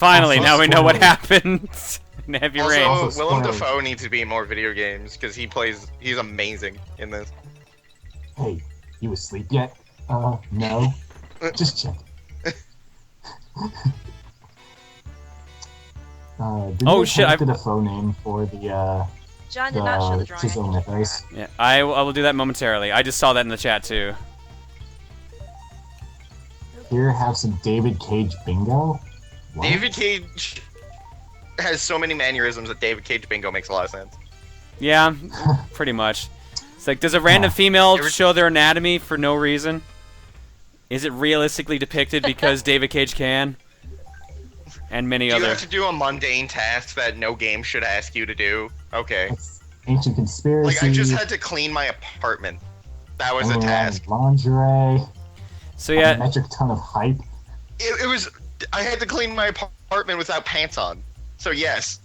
Finally, Also now we know what spoilers. happens in Heavy Rain. Also Willem spoilers. Dafoe needs to be in more video games because he's amazing in this. Hey, you asleep yet? No. Just check. Oh, shit, I the Defoe name for the John did not show the drawing. Chisel Mythos. Yeah, I will do that momentarily. I just saw that in the chat too. Here, have some David Cage bingo. What? David Cage has so many mannerisms that David Cage bingo makes a lot of sense. Yeah, pretty much. It's like, does a random female show their anatomy for no reason? Is it realistically depicted because David Cage can? And many Do you other. have to do a mundane task that no game should ask you to do? Okay. It's ancient conspiracy. Like, I just had to clean my apartment. That was a and task. Lingerie. So A yeah, metric ton of hype. It was... I had to clean my apartment without pants on. So yes.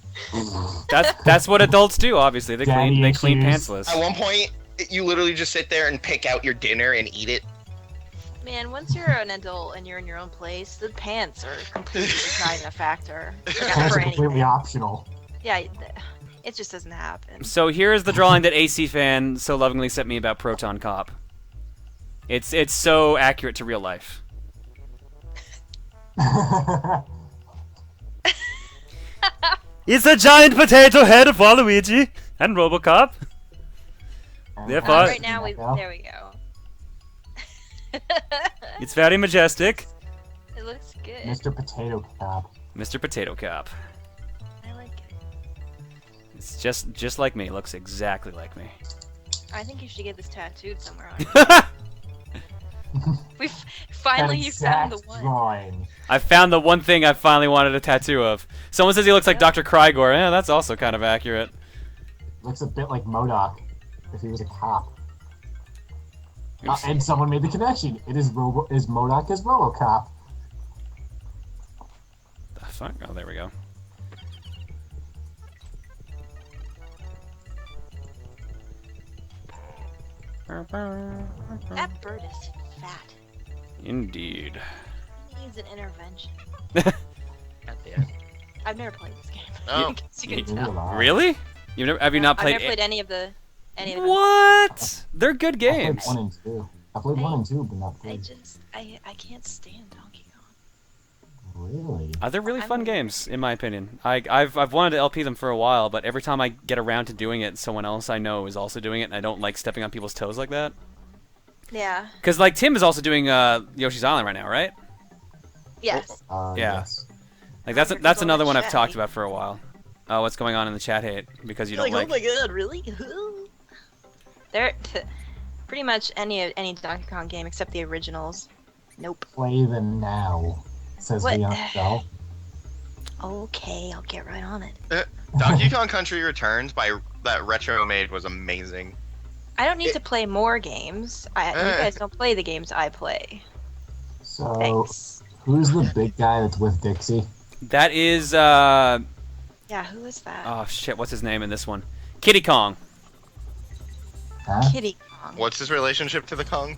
that's what adults do. Obviously, they Daddy clean issues. pantsless. At one point, you literally just sit there and pick out your dinner and eat it. Man, once you're an adult and you're in your own place, the pants are completely not even a factor. Like, Pants for are completely anything. optional. Yeah, it just doesn't happen. So here's the drawing that AC Fan so lovingly sent me about Proton Cop. It's so accurate to real life. It's a giant potato head of Waluigi and RoboCop. Therefore- Right now, there we go. It's very majestic. It looks good. Mr. Potato Cop. Mr. Potato Cop. I like it. It's just like me. Looks exactly like me. I think you should get this tattooed somewhere on you. Finally, you found the Exact one. drawing. I found the one thing I finally wanted a tattoo of. Someone says he looks like Dr. Krygor. Yeah, that's also kind of accurate. Looks a bit like MODOK if he was a cop. And someone made the connection. It is MODOK as RoboCop. The fuck? Oh, there we go. That bird is fat. Indeed. He needs an intervention. Goddamn. I've never played this game. Oh. As you can Neither tell. have I. Really? Have you not I've played? never played any of the. What? They're good I played games. 1 and 2. I played 1 and 2, but not 3. I can't stand Donkey Kong. Really? They're really fun games, in my opinion. I've wanted to LP them for a while, but every time I get around to doing it, someone else I know is also doing it, and I don't like stepping on people's toes like that. Yeah. Because like Tim is also doing Yoshi's Island right now, right? Yes. Yeah. Yes. Like that's Because all another that one I've chat talked hate. about for a while. Oh, what's going on in the chat hate because you don't like? Oh my god, really? They're pretty much any Donkey Kong game except the originals. Nope. Play them now, says What? Leon Bell. Okay, I'll get right on it. Donkey Kong Country Returns by that Retro made was amazing. I don't need to play more games. You guys don't play the games I play. So, Thanks. who's the big guy that's with Dixie? That is Yeah, who is that? oh shit, what's his name in this one? Kitty Kong. Huh? Kitty Kong. What's his relationship to the Kong?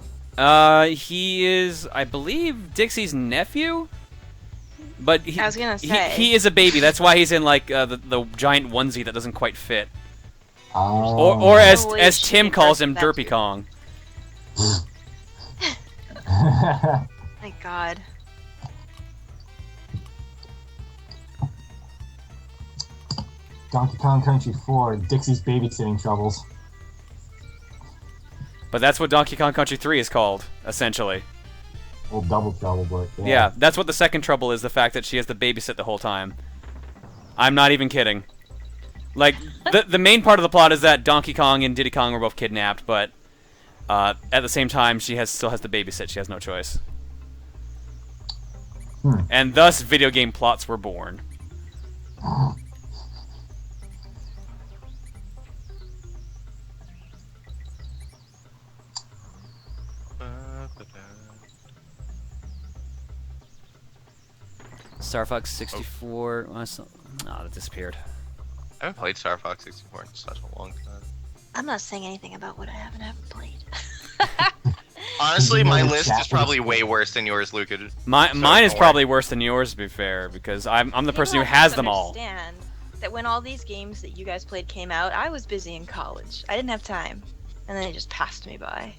He is, I believe, Dixie's nephew. But he, I was gonna say. he is a baby. That's why he's in like the giant onesie that doesn't quite fit. Oh. Or as Holy as shit, Tim calls him, that Derpy too. Kong. My god. Donkey Kong Country 4, Dixie's babysitting troubles. But that's what Donkey Kong Country 3 is called, essentially. Well, double trouble, but Yeah, that's what the second trouble is, the fact that she has to babysit the whole time. I'm not even kidding. Like, the main part of the plot is that Donkey Kong and Diddy Kong were both kidnapped, but at the same time, she still has to babysit. She has no choice. And thus, video game plots were born. Star Fox 64. Oh, that disappeared. I haven't played Star Fox 64 in such a long time. I'm not saying anything about what I haven't played. Honestly, Did you know my the list chat is probably was- way worse than yours, Luca. Mine So, is don't probably worse than yours, to be fair, because I'm the person who People have has to them all. understand that when all these games that you guys played came out, I was busy in college. I didn't have time, and then it just passed me by.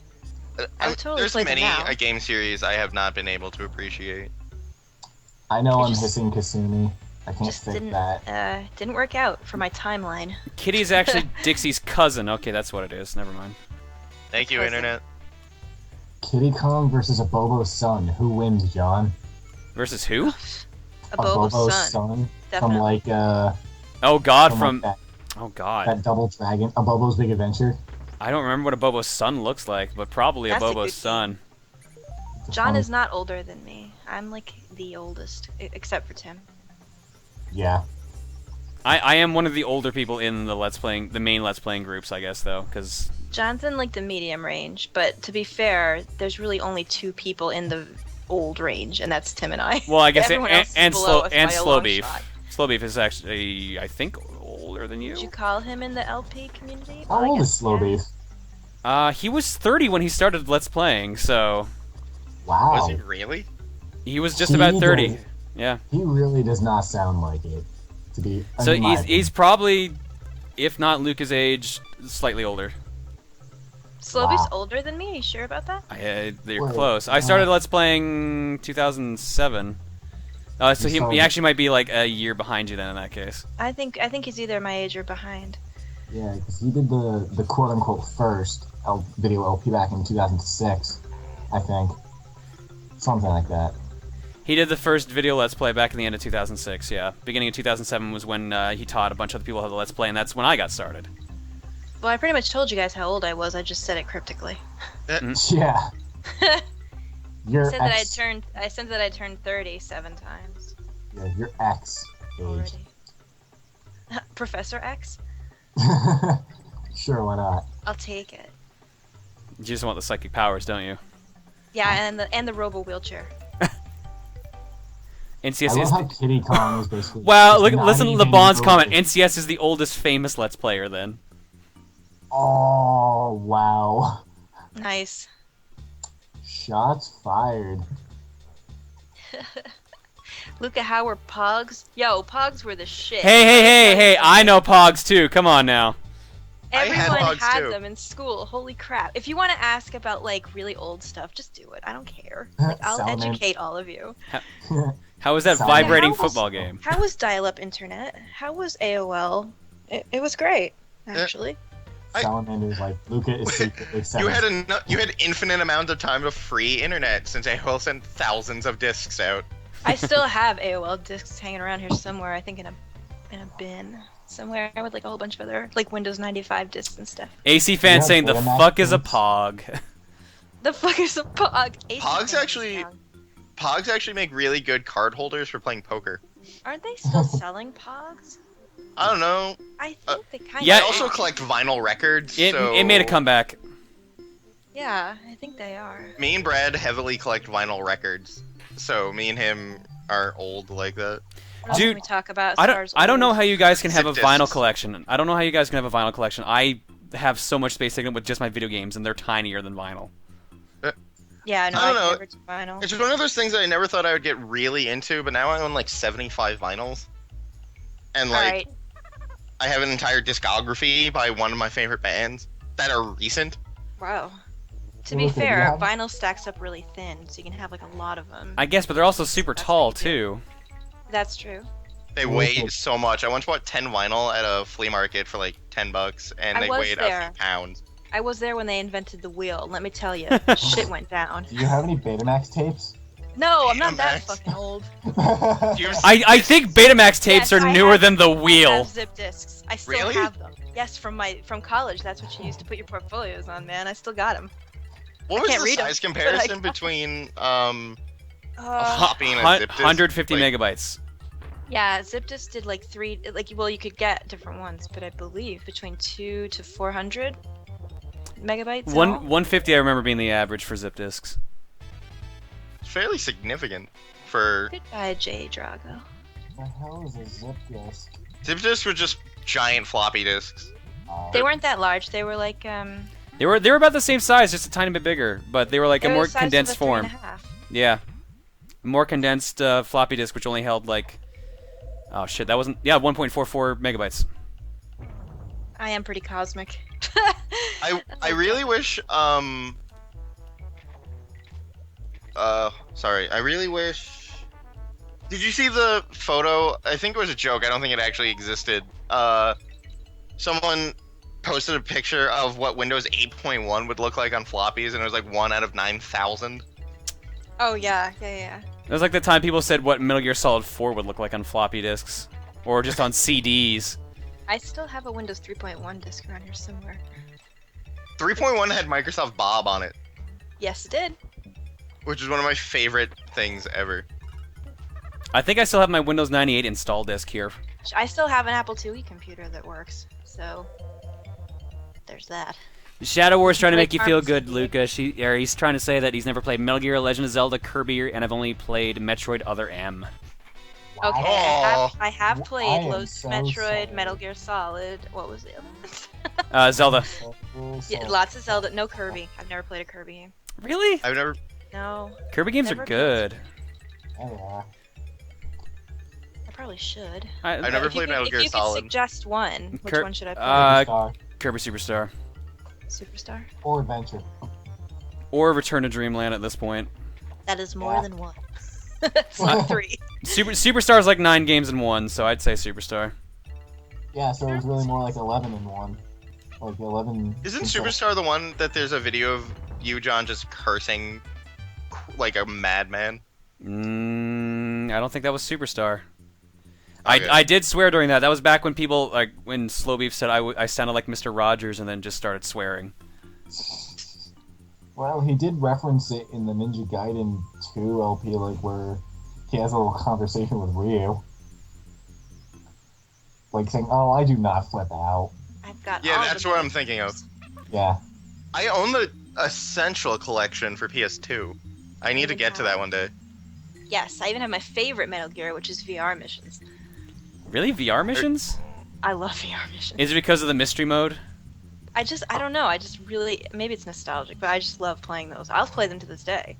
I would totally There's play them many now. a game series I have not been able to appreciate. I know It I'm just- hissing Kasumi. I can't Just fake that. didn't work out for my timeline. Kitty's actually Dixie's cousin. Okay, that's what it is. Never mind. Thank you, Cousin. Internet. Kitty Kong versus a Bobo's son. Who wins, John? Versus who? A Bobo's son. From Definitely. like Oh God, from from like oh God. that double dragon, a Bobo's Big Adventure. I don't remember what a Bobo's son looks like, but probably That's a a Bobo's good son. John is not older than me. I'm like the oldest, except for Tim. Yeah. I am one of the older people in the main Let's Playing groups, I guess, though, because John's in like the medium range, but to be fair, there's really only 2 people in the old range, and that's Tim and I. well, I guess Everyone else is below us by a Slow long Beef. shot. Slow Beef is actually, I think, older than Would you you. call him in the LP community? How Well, I old guess, is Slow yeah. Beef? He was 30 when he started Let's Playing, so Wow. Was he really? he was just about 30. Jesus. Yeah. He really does not sound like it. To be. So in my he's probably, if not Luca's age, slightly older. Sloby's Wow. older than me. Are you sure about that? They're Wait, close. I started Let's Playing 2007. So he So- actually might be like a year behind you then in that case. I think he's either my age or behind. Yeah, because he did the quote unquote first video LP back in 2006, I think. Something like that. He did the first video Let's Play back in the end of 2006, yeah. Beginning of 2007 was when he taught a bunch of other people how to Let's Play, and that's when I got started. Well, I pretty much told you guys how old I was. I just said it cryptically. Yeah. Your I said that ex. I said that I turned 30 7 times Yeah, your ex age. already. Professor X? Sure, why not? I'll take it. You just want the psychic powers, don't you? Yeah, and the robo wheelchair. NCS I love is how Kitty Kong is basically. Well, is look, not listen to even LeBon's over- comment. NCS is the oldest famous Let's Player then. Oh, wow. Nice. Shots fired. Luca, how were POGs? Yo, POGs were the shit. Hey, I know POGs too. Come on now. I had Everyone POGs had too. them in school. Holy crap. If you want to ask about like really old stuff, just do it. I don't care. Like, I'll Salmon. educate all of you. How was that Sorry. vibrating How was- football game? How was dial-up internet? How was AOL? It was great, actually. Salamander's like, Luca is secretly You had infinite amount of time of free internet since AOL sent thousands of discs out. I still have AOL discs hanging around here somewhere. I think in a bin somewhere with like a whole bunch of other like Windows 95 discs and stuff. AC fan Yeah, saying the Betamax fuck is a games. POG. The fuck is a POG? AC POGs fans actually- young. POGs actually make really good card holders for playing poker. Aren't they still selling POGs? I don't know. I think they kind Yeah, of. I also are. collect vinyl records. It so made a comeback. Yeah, I think they are. Me and Brad heavily collect vinyl records, so me and him are old like that. What else Dude, can we talk about? As I far don't as I don't know old? how you guys can have a Zip vinyl discs. collection. I don't know how you guys can have a vinyl collection. I have so much space taken up with just my video games, and they're tinier than vinyl. Yeah, no, I don't know. never did vinyl. It's one of those things that I never thought I would get really into, but now I own like 75 vinyls. And like, Alright, I have an entire discography by one of my favorite bands that are recent. wow. To Well, be look, do you fair, have- vinyl stacks up really thin, so you can have like a lot of them. I guess, but they're also super That's tall what you too. That's true. They Well, weigh look, so much. I once bought 10 vinyl at a flea market for like $10, and I they was weighed a there. few pounds. I was there when they invented the wheel, and let me tell you, shit went down. Do you have any Betamax tapes? No, I'm not that Betamax. fucking old. Do you ever I think Betamax tapes Yes, are I newer have- than the I wheel. have zip discs. I still Really? have them. Yes, from college. That's what you used to put your portfolios on, man. I still got them. What I was can't the read 'em, size but I comparison got 'em. between a Uh, floppy and a zip disk? 150 Like, megabytes. yeah, zip disc did like well, you could get different ones, but I believe between 2 to 400 megabytes. in all. 150 I remember being the average for zip disks. fairly significant for Goodbye, Jay Drago. The hell is a zip disk? zip disks were just giant floppy disks. They weren't that large. They were like They were about the same size, just a tiny bit bigger, but they were like They a were more the size of condensed a form. 3.5. Yeah, more condensed floppy disk, which only held like, oh shit, that wasn't 1.44 megabytes. I am pretty cosmic. I really wish sorry, I really wish. Did you see the photo? I think it was a joke. I don't think it actually existed. Someone posted a picture of what Windows 8.1 would look like on floppies, and it was like 1 out of 9,000. Oh yeah. It was like the time people said what Metal Gear Solid 4 would look like on floppy disks, or just on CDs. I still have a Windows 3.1 disk around here somewhere. 3.1 had Microsoft Bob on it, Yes, it did. which is one of my favorite things ever. I think I still have my Windows 98 install disk here. I still have an Apple IIe computer that works, so there's that. Shadow War's trying to Play make you feel Farmers good, Luca. He's trying to say that he's never played Metal Gear, Legend of Zelda, Kirby, and I've only played Metroid Other M. Okay, Oh. I have I played am Lost so Metroid, sorry. Metal Gear Solid. What was the other one? Zelda. Yeah, lots of Zelda. No Kirby. I've never played a Kirby game. Really? I've never. No, Kirby games Never are good. Yeah. I probably should. I've never If you played could- Metal if Gear you Solid. could suggest one, which Kir- one should I play? Superstar Kirby Superstar. Superstar? or Adventure. Or Return to Dreamland at this point. That is more Yeah. than one. It's like 3. Superstar is like 9 games in 1, so I'd say Superstar. Yeah, so it was really more like 11 in one. Like 11. Isn't control- Superstar the one that there's a video of you, John, just cursing like a madman? I don't think that was Superstar. Okay. I did swear during that. That was back when people, like, when Slow Beef said I sounded like Mr. Rogers and then just started swearing. Well, he did reference it in the Ninja Gaiden 2 LP, like where he has a little conversation with Ryu. Like saying, "Oh, I do not flip out." I've got Yeah, all that's the what I'm games. thinking of. Yeah. I own the Essential Collection for PS2. I need to get to that one day. Yes, I even have my favorite Metal Gear, which is VR missions. Really? VR missions? I love VR missions. Is it because of the mystery mode? I don't know. I just really, maybe it's nostalgic, but I just love playing those. I'll play them to this day.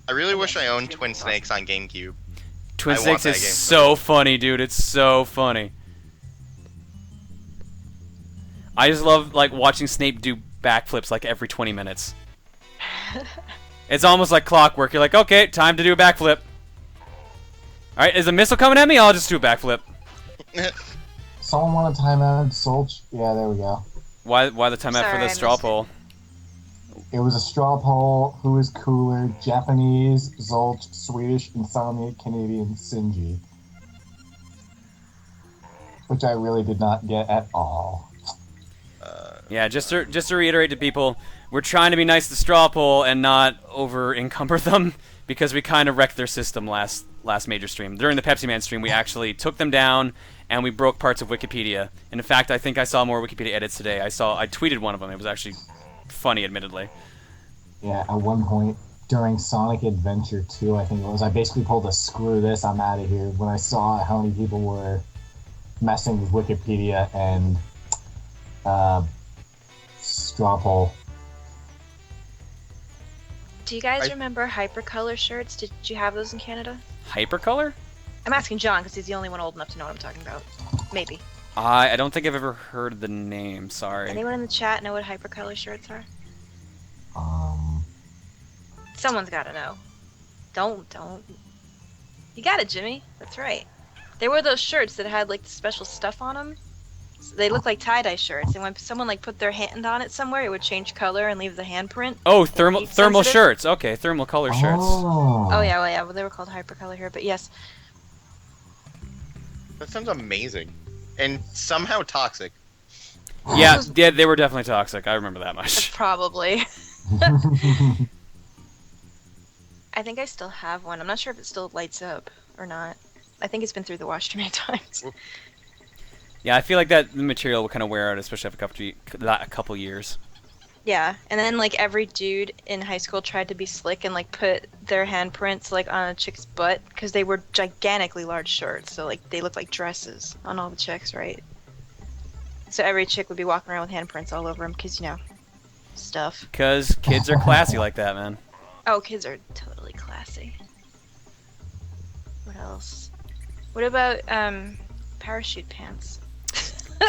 I really Okay, wish I owned it's Twin awesome. Snakes on GameCube. Twin I want Snakes that is game. so funny, dude. It's so funny. I just love like watching Snape do backflips like every 20 minutes. It's almost like clockwork. You're like, okay, time to do a backflip. All right, is a missile coming at me? I'll just do a backflip. Someone want a timeout? Solch? Yeah, there we go. Why the timeout for Sorry, the I straw missed it. poll? It was a straw poll. Who is cooler? Japanese, Zolch, Swedish, Insomniac, Canadian, Sinji. Which I really did not get at all. Yeah, just to reiterate to people, we're trying to be nice to straw poll and not over encumber them because we kind of wrecked their system last major stream. During the Pepsi Man stream, we actually took them down and we broke parts of Wikipedia. And in fact, I think I saw more Wikipedia edits today. I tweeted one of them. It was actually funny, admittedly. Yeah, at one point during Sonic Adventure 2, I think it was, I basically pulled a screw this, I'm out of here, when I saw how many people were messing with Wikipedia and straw poll. Do you guys I- remember hypercolor shirts? Did you have those in Canada? Hypercolor? I'm asking John because he's the only one old enough to know what I'm talking about. Maybe. I don't think I've ever heard the name. Sorry. Anyone in the chat know what hypercolor shirts are? Someone's got to know. Don't. You got it, Jimmy. That's right. They were those shirts that had like the special stuff on them. So they look like tie-dye shirts, and when someone like put their hand on it somewhere, it would change color and leave the handprint. Oh, thermal heat thermal sensitive? shirts. Okay, thermal color shirts. Oh yeah, well they were called hypercolor here, but yes. That sounds amazing. And somehow toxic. Yeah, they were definitely toxic. I remember that much. Probably. I think I still have one. I'm not sure if it still lights up or not. I think it's been through the wash too many times. Yeah, I feel like that the material will kind of wear out, especially after a couple years. Yeah, and then like every dude in high school tried to be slick and like put their handprints like on a chick's butt because they were gigantically large shirts, so like they looked like dresses on all the chicks, right? So every chick would be walking around with handprints all over them because you know. stuff. Because kids are classy like that, man. Oh, kids are totally classy. What else? What about parachute pants?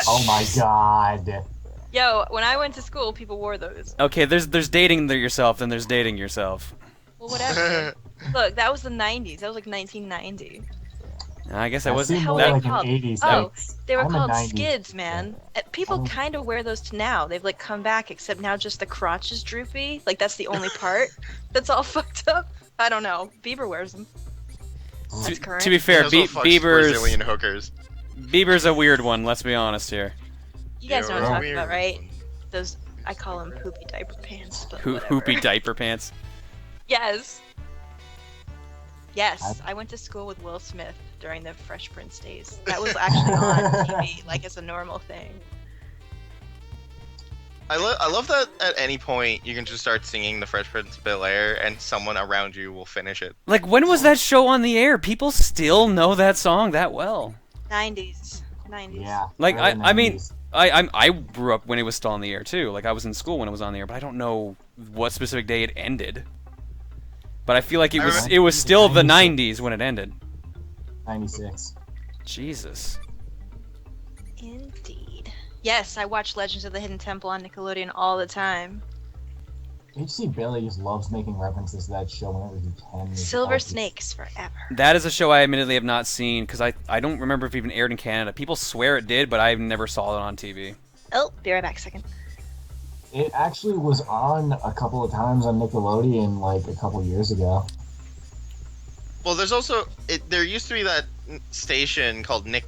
Oh my god. Yo, when I went to school, people wore those. Okay, there's dating yourself, then there's dating yourself. Well, whatever. Look, that was the 90s. That was like 1990. I guess I That was. seemed hell more are like they called? an 80s. Oh, they were I'm a called 90s skids, man. People Oh. kind of wear those to now. They've like come back, except now just the crotch is droopy. Like that's the only part that's all fucked up. I don't know. Bieber wears them. That's current. To be fair, Also fucks Bieber's Brazilian hookers. Bieber's a weird one. Let's be honest here. You guys know what I'm You're talking about, weird. right? Those, I call them poopy diaper pants. But whatever. Hoopy diaper pants. Yes. Yes, I went to school with Will Smith during the Fresh Prince days. That was actually on TV, like it's a normal thing. I love that at any point you can just start singing the Fresh Prince of Bel-Air and someone around you will finish it. Like, when was that show on the air? People still know that song that well. 90s. Yeah. Like, early I mean, 90s. I grew up when it was still on the air too. Like, I was in school when it was on the air, but I don't know what specific day it ended. But I feel like it was still the 90s when it ended. 96. Jesus. Indeed. Yes, I watch Legends of the Hidden Temple on Nickelodeon all the time. H.C. Bailey just loves making references to that show whenever he can. It's Silver always- Snakes forever. That is a show I admittedly have not seen because I don't remember if it even aired in Canada. People swear it did, but I never saw it on TV. Oh, be right back a second. It actually was on a couple of times on Nickelodeon like a couple years ago. Well, there's also there used to be that station called Nick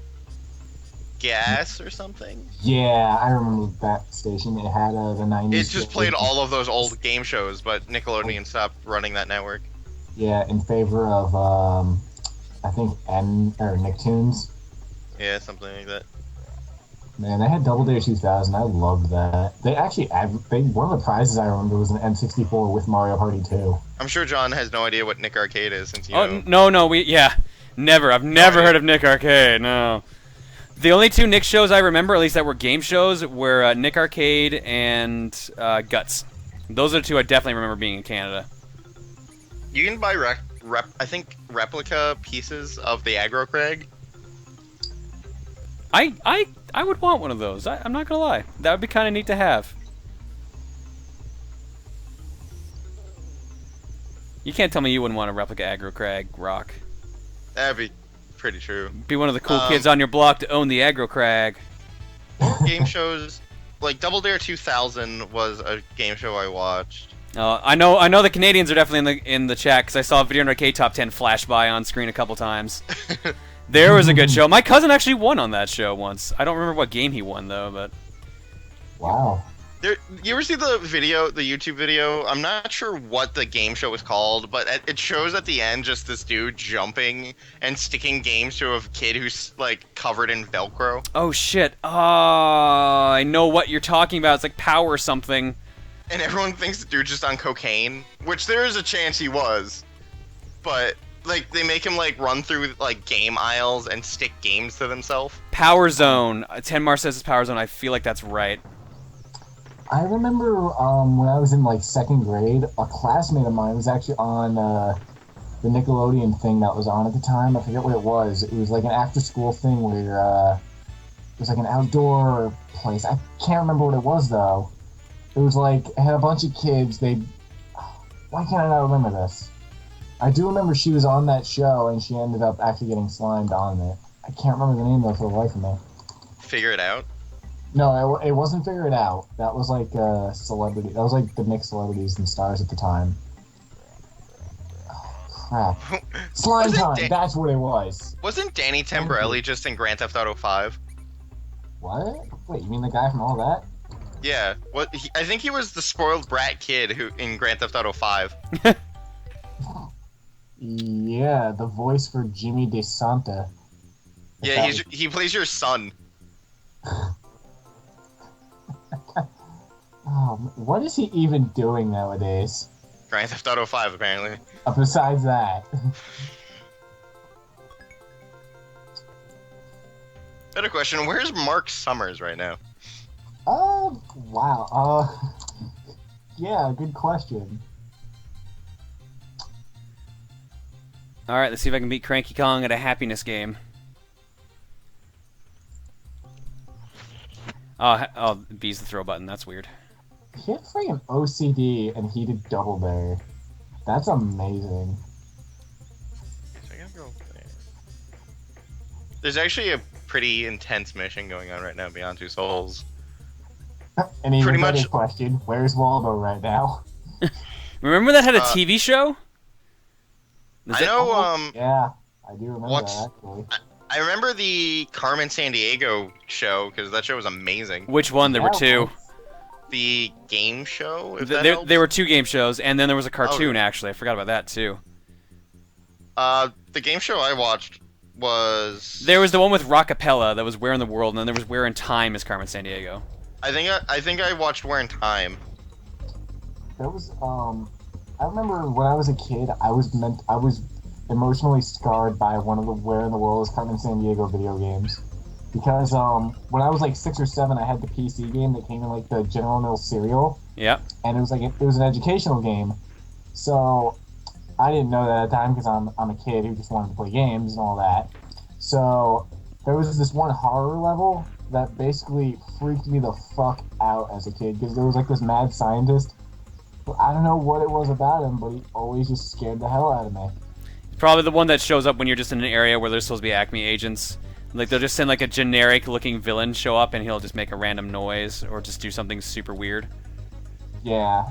Gas or something. Yeah, I remember that station. It had the 90s. It just played all of those old game shows, but Nickelodeon stopped running that network. Yeah, in favor of I think Nicktoons. Yeah, something like that. Man, they had Double Dare 2000. I loved that. They actually one of the prizes I remember was an N64 with Mario Party 2. I'm sure John has no idea what Nick Arcade is since you Oh know. no, never. I've never heard of Nick Arcade. No. The only two Nick shows I remember, at least that were game shows, were Nick Arcade and Guts. Those are the two I definitely remember being in Canada. You can buy I think replica pieces of the Aggro Crag. I would want one of those. I'm not gonna lie. That would be kind of neat to have. You can't tell me you wouldn't want a replica Aggro Crag rock. That'd be pretty true. Be one of the cool kids on your block to own the Aggro Crag. Game shows like Double Dare 2000 was a game show I watched. I know the Canadians are definitely in the chat because I saw Video and Arcade Top 10 flash by on screen a couple times. There was a good show. My cousin actually won on that show once. I don't remember what game he won though, but Wow. You ever see the YouTube video? I'm not sure what the game show was called, but it shows at the end just this dude jumping and sticking games to a kid who's like covered in Velcro. oh shit. I know what you're talking about. It's like Power something. And everyone thinks the dude's just on cocaine, which there is a chance he was. But like they make him like run through like game aisles and stick games to themselves. Power Zone. Tenmar says it's Power Zone. I feel like that's right. I remember when I was in like second grade, a classmate of mine was actually on the Nickelodeon thing that was on at the time. I forget what it was. It was like an after-school thing where it was like an outdoor place. I can't remember what it was though. It was like it had a bunch of kids. Why can't I not remember this? I do remember she was on that show and she ended up actually getting slimed on it. I can't remember the name though for the life of me. Figure it out. No, it wasn't Figure It Out. That was like celebrity. That was like the mixed celebrities and stars at the time. Oh, crap. Slime Was it Time. That's what it was. Wasn't Danny Tamborelli just in Grand Theft Auto 5? What? Wait, you mean the guy from all that? Yeah. I think he was the spoiled brat kid who in Grand Theft Auto 5. Yeah, the voice for Jimmy DeSanta. Yeah, he plays your son. What is he even doing nowadays? Grand Theft Auto 5, apparently. Besides that. Better question, where's Mark Summers right now? Wow. Yeah, good question. Alright, let's see if I can beat Cranky Kong at a happiness game. Oh, B's the throw button. That's weird. He had freaking OCD and he did double bear. That's amazing. There's actually a pretty intense mission going on right now, Beyond Two Souls. And even Pretty better much- question, where's Waldo right now? Remember that had a TV show? I know, Yeah, I do remember What's- that actually. I remember the Carmen Sandiego show, because that show was amazing. Which one? There were two. The game show, if that There helps? were two game shows, and then there was a cartoon, actually. I forgot about that, too. The game show I watched was... There was the one with Rockapella that was Where in the World, and then there was Where in Time as Carmen Sandiego. I think I watched Where in Time. There was I remember when I was a kid, I was emotionally scarred by one of the Where in the World is Carmen Sandiego video games. Because when I was like 6 or 7, I had the PC game that came in like the General Mills cereal, Yep. and it was an educational game. So I didn't know that at the time because I'm a kid who just wanted to play games and all that. So there was this one horror level that basically freaked me the fuck out as a kid because there was like this mad scientist. I don't know what it was about him, but he always just scared the hell out of me. Probably the one that shows up when you're just in an area where there's supposed to be Acme agents. Like, they'll just send, like, a generic-looking villain show up, and he'll just make a random noise, or just do something super weird. Yeah.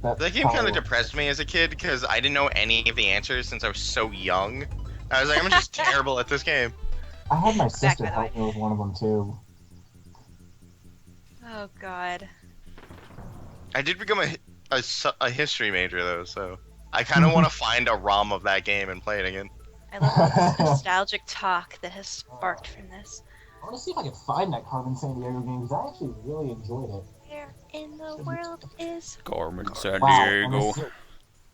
That game kind of depressed me as a kid, because I didn't know any of the answers since I was so young. I was like, I'm just terrible at this game. I had my sister by the help me with one of them, too. Oh God. I did become a history major, though, so... I kind of want to find a ROM of that game and play it again. I love all this nostalgic talk that has sparked from this. I want to see if I can find that Carmen Sandiego game, because I actually really enjoyed it. Where in the world is... Carmen San Wow, Diego.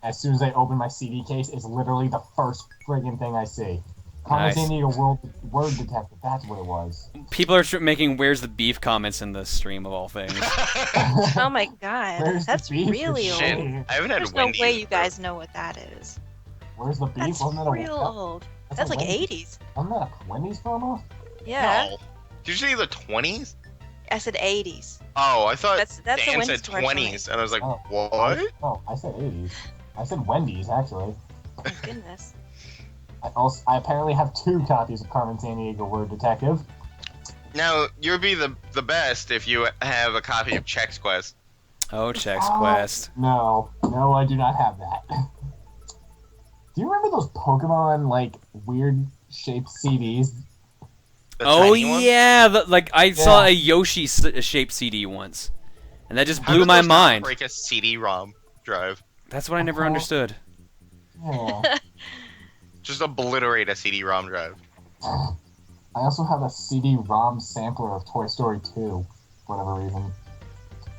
as soon as I open my CD case, it's literally the first friggin' thing I see. Carmen Nice. Sandiego Word Detective, that's what it was. People are making "Where's the beef" comments in the stream of all things. Oh my God. Where's the That's beef? really Shit, old. I haven't had There's no Wendy's. way you guys know what that is. Where's the beef? That's Wasn't that real old. That's a like Wendy's- 80s. Wasn't that a Wendy's promo? Yeah. No. Did you say the 20s? I said 80s. Oh, I thought That's the Dan Wendy's said commercial. 20s, and I was like, Oh. what? Oh, I said 80s. I said Wendy's, actually. Oh goodness. I apparently have 2 copies of Carmen Sandiego Word Detective. Now, you'd be the best if you have a copy of Chex Quest. Oh, Chex Quest. No, I do not have that. Do you remember those Pokemon, like, weird shaped CDs? The Oh tiny one? yeah, I saw Yeah. a Yoshi shaped CD once, and that just How blew did my those not mind. break a CD-ROM drive? That's what I never understood. Yeah. Just obliterate a CD-ROM drive. I also have a CD-ROM sampler of Toy Story 2, for whatever reason.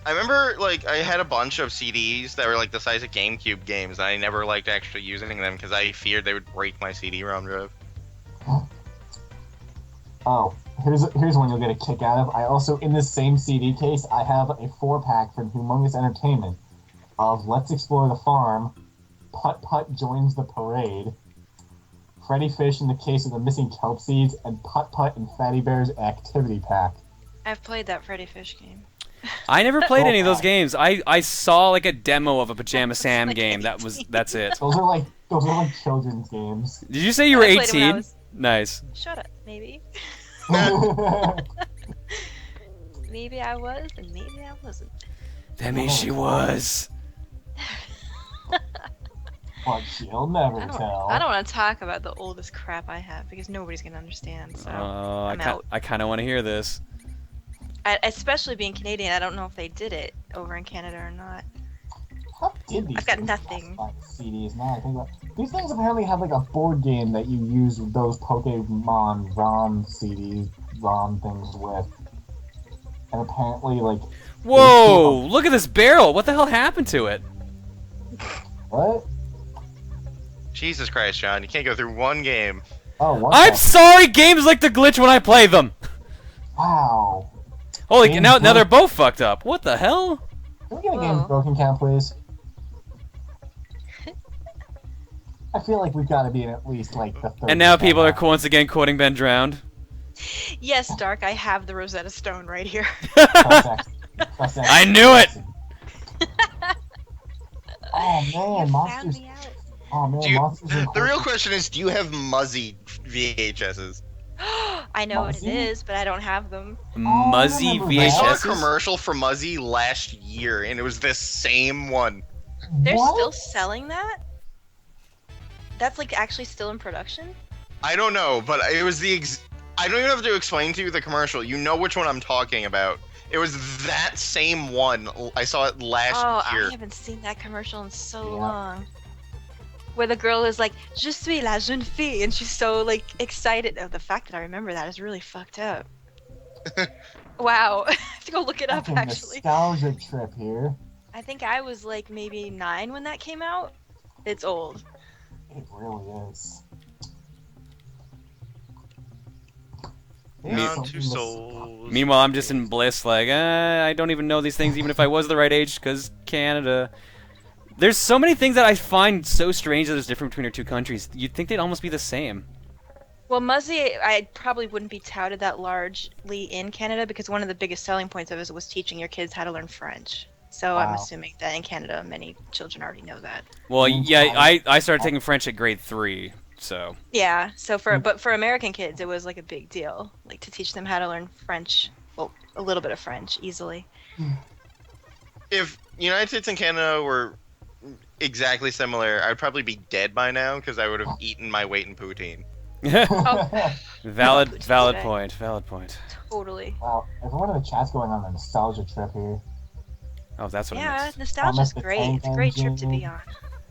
I remember, like, I had a bunch of CDs that were, like, the size of GameCube games, and I never liked actually using them because I feared they would break my CD-ROM drive. Oh, here's one you'll get a kick out of. I also, in this same CD case, I have a 4-pack from Humongous Entertainment of Let's Explore the Farm, Putt Putt Joins the Parade, Freddy Fish in the Case of the Missing Kelp Seeds, and Putt Putt and Fatty Bear's Activity Pack. I've played that Freddy Fish game. I never played any of those Oh. games. I saw like a demo of a Pajama Sam Like game. 18. That's it. Those are like children's games. Did you say you were I played it when I 18? was- Nice. Shut up, maybe. Maybe I was, and maybe I wasn't. That means she was. But she'll never tell. I don't want to talk about the oldest crap I have because nobody's gonna understand. So Oh, I'm out. I kind of want to hear this. Especially being Canadian, I don't know if they did it over in Canada or not. How did these I've got things nothing. classify as CDs? Now I think about these things apparently have like a board game that you use those Pokemon ROM CDs, ROM things with. And apparently, like, Whoa! Look at this barrel. What the hell happened to it? what? Jesus Christ, John, you can't go through one game. Oh, what? I'm sorry. Games like to glitch when I play them. Wow. Holy! Games Now glitch. they're both fucked up. What the hell? Can we get a game Whoa. of Broken Count, please? I feel like we've got to be in at least like the third. And now people are once again quoting Ben Drowned. Yes, Dark, I have the Rosetta Stone right here. I knew it! Oh man, You found monsters! me out. Oh man, Do you, monsters. the real question is, do you have Muzzy VHSs? I know what it Muzzy? is, but I don't have them. Muzzy remember that. I saw a VHSs? commercial for Muzzy last year, and it was the same one. They're What? still selling that? That's like actually still in production? I don't know, but it was I don't even have to explain to you the commercial. You know which one I'm talking about. It was that same one. I saw it last year. I haven't seen that commercial in so Yeah. long. Where the girl is like, "Je suis la jeune fille," and she's so like excited. Oh, the fact that I remember that is really fucked up. Wow, I have to go look it up Fucking actually. nostalgia trip here. I think I was like maybe 9 when that came out. It's old. It really is. Down Something to that's- souls. Meanwhile, I'm just in bliss, like, I don't even know these things, even if I was the right age, because Canada. There's so many things that I find so strange that there's different between our two countries. You'd think they'd almost be the same. Well, Muzzy, I probably wouldn't be touted that largely in Canada because one of the biggest selling points of it was teaching your kids how to learn French. So I'm Wow. assuming that in Canada, many children already know that. Well, Mm, yeah, I started taking French at grade 3, so. Yeah. So but for American kids, it was like a big deal, like to teach them how to learn French. Well, a little bit of French easily. If United States and Canada were exactly similar, I'd probably be dead by now because I would have eaten my weight in poutine. valid today. point, valid point. Totally. Wow, everyone in the chat's going on a nostalgia trip here. Oh, that's what it Yeah, is. nostalgia's Almost the great. tank It's a great trip to be engine. on.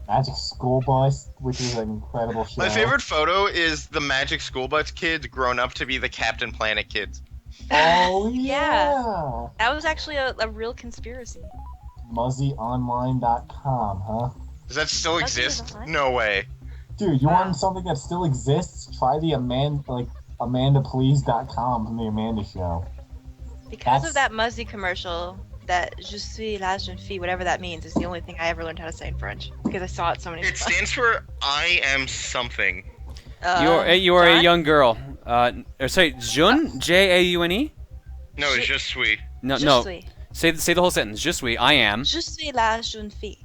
Magic School Bus, which is an incredible show. My favorite photo is the Magic School Bus kids grown up to be the Captain Planet kids. Oh Yeah. yeah. That was actually a real conspiracy. MuzzyOnline.com, huh? Does that still That's exist? even fun. No way. Dude, you Wow. want something that still exists? Try the AmandaPlease.com from the Amanda Show. Because That's- of that Muzzy commercial, that "Je suis la jeune fille," whatever that means, is the only thing I ever learned how to say in French because I saw it so many It times. stands for I am something. You are a John? young girl. Or sorry, June? Jaune? No, it's just sweet. No, Je no. suis. Say the whole sentence. Je suis. I am. Je suis la jeune fille.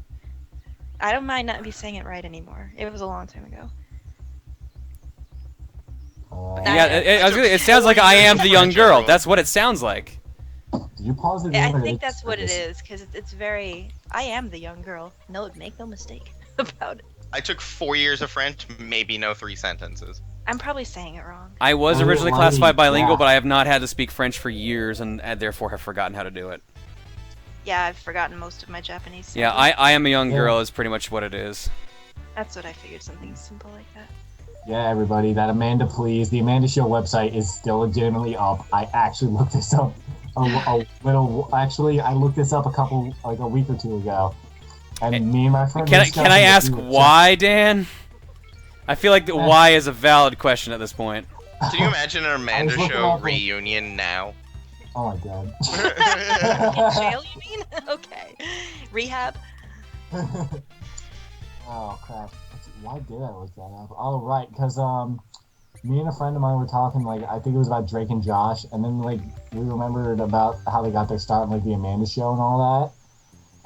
I don't mind not be saying it right anymore. It was a long time ago. Yeah, it sounds like I am the young girl. That's what it sounds like. Did you pause the I game or think did that's what it this? is because it's very. I am the young girl. No, make no mistake about it. I took 4 years of French, maybe know 3 sentences. I'm probably saying it wrong. I was Oh, originally right, classified bilingual, yeah. but I have not had to speak French for years, and therefore have forgotten how to do it. Yeah, I've forgotten most of my Japanese. Yeah, sentences. I am a young Yeah. girl is pretty much what it is. That's what I figured. Something simple like that. Yeah, everybody, that Amanda Please, the Amanda Show website is still legitimately up. I actually looked this up I looked this up a week or two ago. And me and my friend... Can I discussed it. ask We were why, Dan? I feel like the why is a valid question at this point. Can you imagine an Amanda looking Show up, like- reunion now? Oh my god. In jail, you mean? Okay. Rehab. Oh crap. Why did I look that up? Oh right, because me and a friend of mine were talking, like, I think it was about Drake and Josh, and then like we remembered about how they got their start in like the Amanda Show and all that.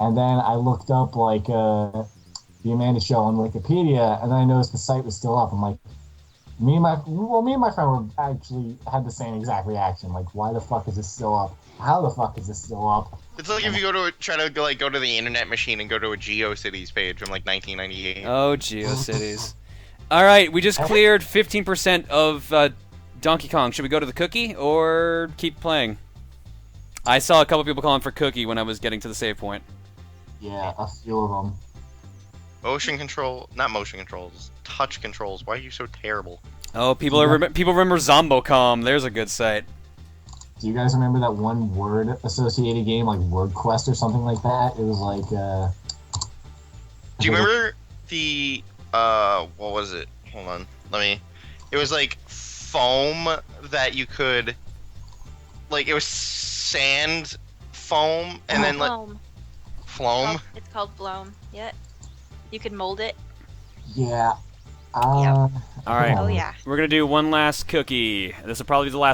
And then I looked up like the Amanda Show on Wikipedia, and then I noticed the site was still up. I'm like, me and my friend were actually had the same exact reaction. Like, why the fuck is this still up? How the fuck is this still up? It's like if you try to go to the internet machine and go to a GeoCities page from like 1998. Oh, GeoCities. All right, we just cleared 15% of Donkey Kong. Should we go to the cookie or keep playing? I saw a couple people calling for cookie when I was getting to the save point. Yeah, a few of them. Not motion controls, touch controls. Why are you so terrible? Oh, people remember Zombocom. There's a good site. Do you guys remember that one word associated game, like Word Quest or something like that? It was like, Do you remember the what was it? Hold on, it was like foam that you could, like, it was sand foam, and then like, Home. Floam. It's called bloam. Yeah. You can mold it. Yeah. All right. Oh yeah. We're gonna do one last cookie. This will probably be the last.